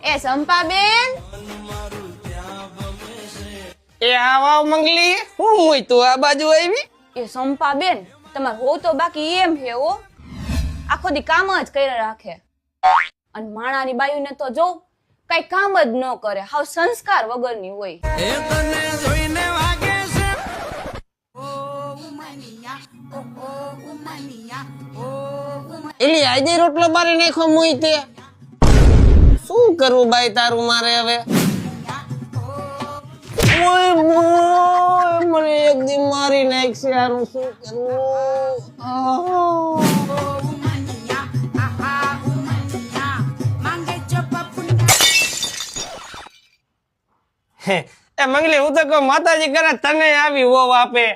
એ સંપાબેન, એ આવા મંગલી હું હોય તું આ બાજુ આવી. એ સંપાબેન, તમાર હો તો બાકી એમ હે હો, આખો દી કામ જ કરી રાખે. અને માણાની બાયુને તો જો કઈ કામ જ ન કરે, હાવ સંસ્કાર વગરની હોય. એલી આજે રોટલો બારી નાખો મુઈ તે શું કરવું બાઈ તારું મારે હવે. ઓય મોય, મને એક દી મારી નાખશે, આનું શું કરવું. એ મંગલી હું તો કહું માતાજી કરે તને આવી વહુ આપે.